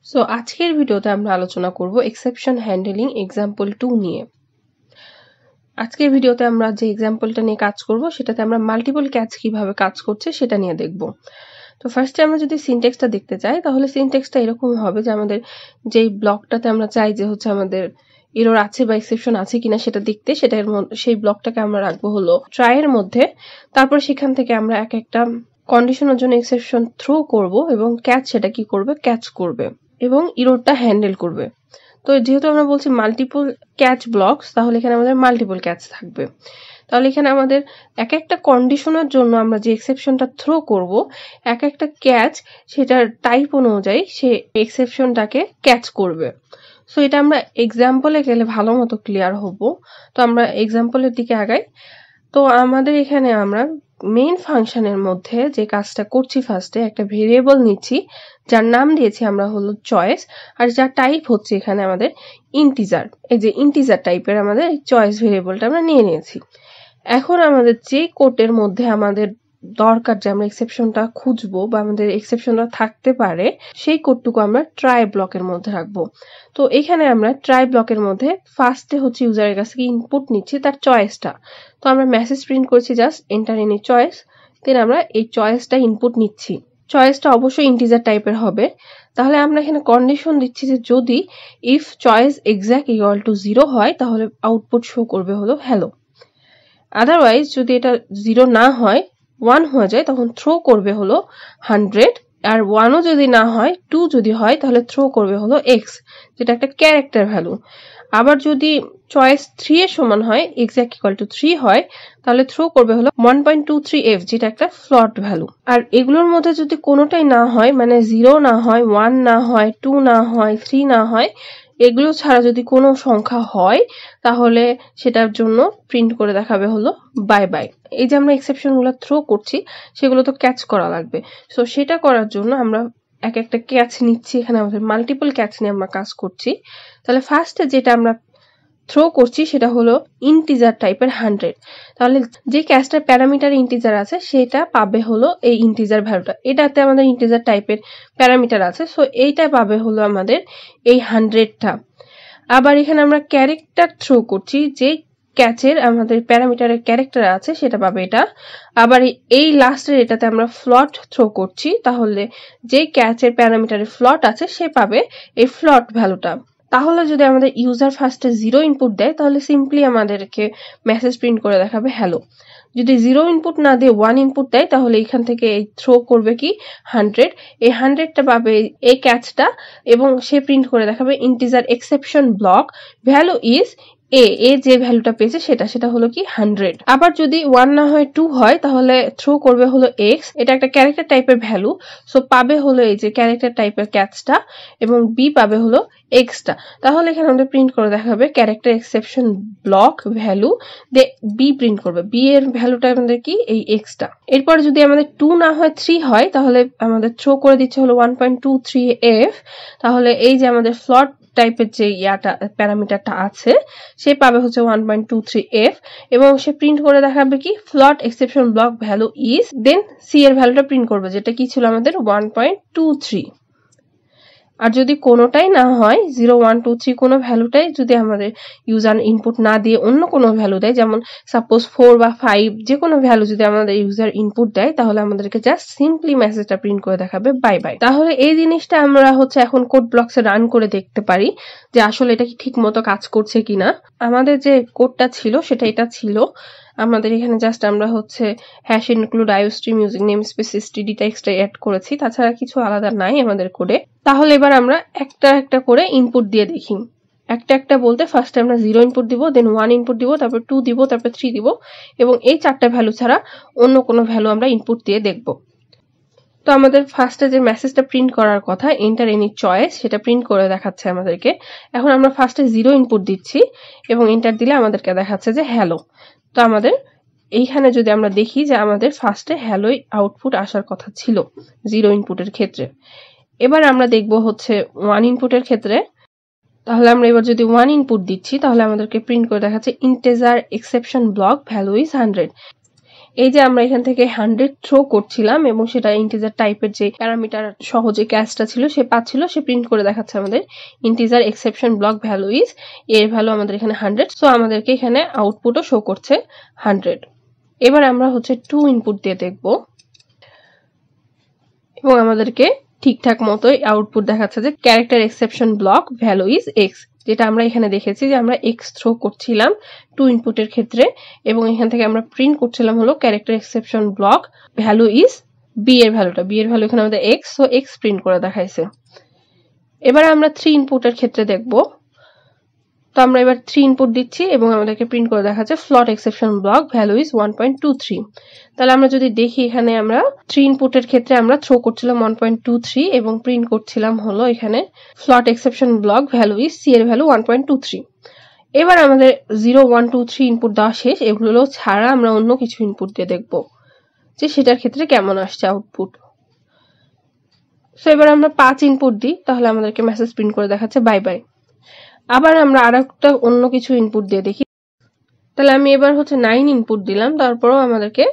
So আজকের ভিডিওতে আমরা আলোচনা করব এক্সেপশন হ্যান্ডলিং এক্সাম্পল 2 নিয়ে। আজকের ভিডিওতে আমরা যে এক্সাম্পলটা নিয়ে কাজ করব সেটাতে আমরা মাল্টিপল ক্যাচ কিভাবে কাজ করছে সেটা নিয়ে দেখব। তো ফার্স্টে আমরা যদি সিনট্যাক্সটা দেখতে চাই তাহলে সিনট্যাক্সটা এরকম হবে যে আমাদের যেই ব্লকটাতে আমরা চাই যে হচ্ছে আমাদের এরর আছে বা এক্সেপশন আছে কিনা সেটা দেখতে, সেটার সেই ব্লকটাকে আমরা রাখবো হলো ট্রাই এর মধ্যে। তারপর সেখান থেকে আমরা এক একটা কন্ডিশনের জন্য এক্সেপশন থ্রো করব এবং ক্যাচ সেটা কি করবে, ক্যাচ করবে এবং এররটা হ্যান্ডেল করবে। তো যেহেতু আমরা বলছি মাল্টিপল ক্যাচ ব্লকস, তাহলে এখানে আমাদের মাল্টিপল ক্যাচ থাকবে। তাহলে এখানে আমাদের এক একটা কন্ডিশনের জন্য আমরা যে এক্সেপশনটা থ্রো করব, এক একটা ক্যাচ সেটার টাইপ অনুযায়ী সে এক্সেপশনটাকে ক্যাচ করবে। সো এটা আমরা এক্সাম্পলে গেলে ভালো মতো ক্লিয়ার হব। তো আমরা এক্সাম্পলের দিকে আগাই। তো আমাদের এখানে আমরা মেইন ফাংশনের মধ্যে যে কাজটা করছি, ফার্স্টে একটা ভেরিয়েবল নিচ্ছি যার নাম দিয়েছি আমরা হলো চয়েস, আর যার টাইপ হচ্ছে এখানে আমাদের ইন্টিজার। এই যে ইন্টিজার টাইপের আমাদের চয়েস ভেরিয়েবলটা আমরা নিয়ে নিয়েছি। এখন আমাদের যে কোডের মধ্যে আমাদের দরকার যে আমরা এক্সেপশনটা খুঁজবো বা আমাদের এক্সেপশনটা থাকতে পারে, সেই কোডটুকু আমরা ট্রাই ব্লকের মধ্যে রাখবো। তো এখানে আমরা ট্রাই ব্লকের মধ্যে ফার্স্টে হচ্ছে ইউজারের কাছ থেকে ইনপুট নিচ্ছি তার চয়েসটা। তো আমরা মেসেজ প্রিন্ট করছি জাস্ট এন্টার এনি চয়েস, দেন আমরা এই চয়েসটা ইনপুট নিচ্ছি। চয়েসটা অবশ্যই ইন্টিজার টাইপের হবে। তাহলে আমরা এখানে কন্ডিশন দিচ্ছি যে যদি if choice exact equal to 0 হয় তাহলে আউটপুট শো করবে হলো হ্যালো। আদারওয়াইজ যদি এটা 0 না হয়, 1 হয়ে যায়, তখন থ্রো করবে হলো 100। আর 1ও যদি না হয়, 2 যদি হয় তাহলে থ্রো করবে হলো x, যেটা একটা ক্যারেক্টার ভ্যালু। আবার যদি চয়েস 3 এর সমান হয়, এক্সাক্ট ইকুয়াল টু 3 হয়, তাহলে থ্রো করবে হলো 1.23f, যেটা একটা ফ্লট ভ্যালু। আর এগুলোর মধ্যে যদি কোনোটাই না হয়, মানে 0 না হয়, 1 না হয়, 2 না হয়, 3 না হয়, এগুলো ছাড়া যদি কোনো সংখ্যা হয় তাহলে সেটার জন্য প্রিন্ট করে দেখাবে হলো বাই বাই। এই যে আমরা এক্সেপশন গুলো থ্রো করছি সেগুলো তো ক্যাচ করা লাগবে। সো সেটা করার জন্য আমরা এক একটা ক্যাচ নিচ্ছি। এখানে আমাদের মাল্টিপল ক্যাচ নিয়ে আমরা কাজ করছি। তাহলে ফার্স্টে যেটা আমরা থ্রো করছি সেটা হলো ইন্টিজার টাইপের 100। তাহলে যে ক্যাচটার প্যারামিটার ইন্টিজার আছে সেটা পাবে হলো এই ইন্টিজার ভ্যালুটা। এটাতে আমাদের ইন্টিজার টাইপের প্যারামিটার আছে, সো এইটা পাবে হলো আমাদের এই 100টা। আবার এখানে আমরা ক্যারেক্টার থ্রো করছি, যে ক্যাচের আমাদের প্যারামিটারের ক্যারেক্টার আছে সেটা পাবে এটা। আবার এই লাস্টের এটাতে আমরা ফ্লট থ্রো করছি, তাহলে যে ক্যাচের প্যারামিটারের ফ্লট আছে সে পাবে এই ফ্লট ভ্যালুটা। তাহলে যদি আমাদের ইউজার ফার্স্টে 0 ইনপুট দেয় তাহলে সিম্পলি আমাদেরকে মেসেজ প্রিন্ট করে দেখাবে হ্যালো। যদি 0 ইনপুট না দিয়ে 1 ইনপুট দেয় তাহলে এখান থেকে এই থ্রো করবে কি 100। এই 100টা পাবে এই ক্যাচটা এবং সে প্রিন্ট করে দেখাবে integer exception block value is a যে ভ্যালুটা পেয়েছে সেটা হলো কি 100। আবার যদি 1 না হয় 2 হয় তাহলে থ্রো করবে হলো x, এটা একটা ক্যারেক্টার টাইপের ভ্যালু, সো পাবে হলো এই যে ক্যারেক্টার টাইপের ক্যাচটা এবং b পাবে হলো xটা। তাহলে এখানে আমাদের প্রিন্ট করে দেখাবে ক্যারেক্টার এক্সেপশন ব্লক ভ্যালু দে b প্রিন্ট করবে, b এর ভ্যালুটা আমাদের কি এই xটা। এরপর যদি আমাদের 2 না হয় 3 হয় তাহলে আমাদের থ্রো করে দিচ্ছে হলো 1.23f। তাহলে এই যে আমাদের ফ্লট টাইপের যে ইয়াটা প্যারামিটারটা আছে সে পাবে হচ্ছে 1.23f এবং সে প্রিন্ট করে দেখাবে কি float exception block value is, then C এর ভ্যালুটা প্রিন্ট করবে যেটা কি ছিল আমাদের 1.23। আর যদি কোনোটাই না হয়, 0, 1, 2, 3 কোনো ভ্যালুটাই যদি আমাদের ইউজার ইনপুট না দিয়ে অন্য কোনো ভ্যালু দেয়, যেমন সাপোজ 4 বা 5, যে কোনো ভ্যালু যদি আমাদের ইউজার ইনপুট দেয় তাহলে আমাদেরকে জাস্ট সিম্পলি মেসেজটা প্রিন্ট করে দেখাবে বাই বাই। তাহলে এই জিনিসটা আমরা হচ্ছে এখন কোড ব্লকসে রান করে দেখতে পারি যে আসলে এটা কি ঠিক মতো কাজ করছে কিনা। আমাদের যে কোডটা ছিল সেটা এটা ছিল। আমাদের এখানে জাস্ট আমরা হচ্ছে hash include iostream using namespace std টেক্সটটা অ্যাড করেছি, তাছাড়া কিছু আলাদা নাই আমাদের কোডে। তাহলে এবার আমরা একটা একটা করে ইনপুট দিয়ে দেখি। একটা একটা বলতে ফার্স্টে আমরা 0 ইনপুট দিব, দেন 1 ইনপুট দিব, তারপর 2 দিব, তারপর 3 দিব এবং এই চারটা ভ্যালু ছাড়া অন্য কোনো ভ্যালু আমরা ইনপুট দিয়ে দেখব। তো আমাদের ফার্স্টে যে মেসেজটা প্রিন্ট করার কথা এন্টার এনি চয়েস, সেটা প্রিন্ট করে দেখাচ্ছে আমাদেরকে। এখন আমরা ফার্স্টে 0 ইনপুট দিচ্ছি এবং এন্টার দিলে আমাদেরকে দেখাচ্ছে যে হ্যালো। তো আমাদের এইখানে যদি আমরা দেখি যে আমাদের ফার্স্টে হ্যালোই আউটপুট আসার কথা ছিল 0 ইনপুটের ক্ষেত্রে। এবার আমরা দেখব হচ্ছে 1 ইনপুটের ক্ষেত্রে। তাহলে আমরা এবার যদি 1 ইনপুট দিচ্ছি তাহলে আমাদেরকে প্রিন্ট করে দেখাচ্ছে integer exception block value is 100। এই যে আমরা এখান থেকে 100 থ্রো করছিলাম এবং সেটা ইন্টিজার টাইপের যে প্যারামিটার সহ যে ক্যাচটা ছিল সে পাচ্ছিল, সে প্রিন্ট করে দেখাচ্ছে আমাদের integer exception block value is, এর ভ্যালু আমাদের এখানে 100। সো আমাদেরকে এখানে আউটপুটও শো করছে 100। এবার আমরা হচ্ছে 2 ইনপুট দিয়ে দেখব এবং আমাদেরকে ঠিকঠাক মতোই আউটপুট দেখাচ্ছে যে character exception block value is x, যেটা আমরা এখানে দেখেছি যে আমরা এক্স থ্রো করছিলাম 2 ইনপুটের ক্ষেত্রে এবং এখান থেকে আমরা প্রিন্ট করছিলাম হলো character exception block value is B এর ভ্যালুটা, বি এর ভ্যালু এখানে আমাদের এক্স, সো এক্স প্রিন্ট করে দেখাইছে। এবার আমরা 3 ইনপুটের ক্ষেত্রে দেখব। তো আমরা এবার 3 ইনপুট দিচ্ছি এবং আমাদেরকে প্রিন্ট করে দেখাচ্ছে ফ্লট এক্সেপশন ব্লক ভ্যালু ইজ 1.23। তাহলে আমরা যদি দেখি এখানে আমরা 3 ইনপুটের ক্ষেত্রে আমরা থ্রো করছিলাম 1.23 এবং প্রিন্ট করছিলাম হলো এখানে float exception block value is C এর ভ্যালু 1.23। এবার আমাদের 0 1 2 3 ইনপুট দেওয়া শেষ। এগুলো ছাড়া আমরা অন্য কিছু ইনপুট দিয়ে দেখব যে সেটার ক্ষেত্রে কেমন আসছে আউটপুট। সো এবার আমরা 5 ইনপুট দিই, তাহলে আমাদেরকে মেসেজ প্রিন্ট করে দেখাচ্ছে বাই বাই। আবার আমরা আরেকটা অন্য কিছু ইনপুট দিয়ে দেখি। তাহলে আমি এবার হচ্ছে 9 ইনপুট দিলাম, তারপরও আমাদেরকে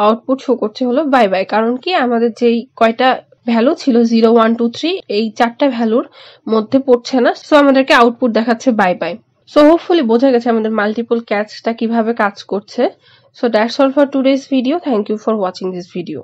আউটপুট শো করছে হলো বাই বাই। কারণ কি, আমাদের যেই কয়টা ভ্যালু ছিল 0 1 2 3 এই 4টা ভ্যালুর মধ্যে পড়ছে না, সো আমাদেরকে আউটপুট দেখাচ্ছে বাই বাই। সো হোপফুলি বোঝা গেছে আমাদের মাল্টিপল ক্যাচটা কিভাবে কাজ করছে। So that's all for today's video. Thank you for watching this video.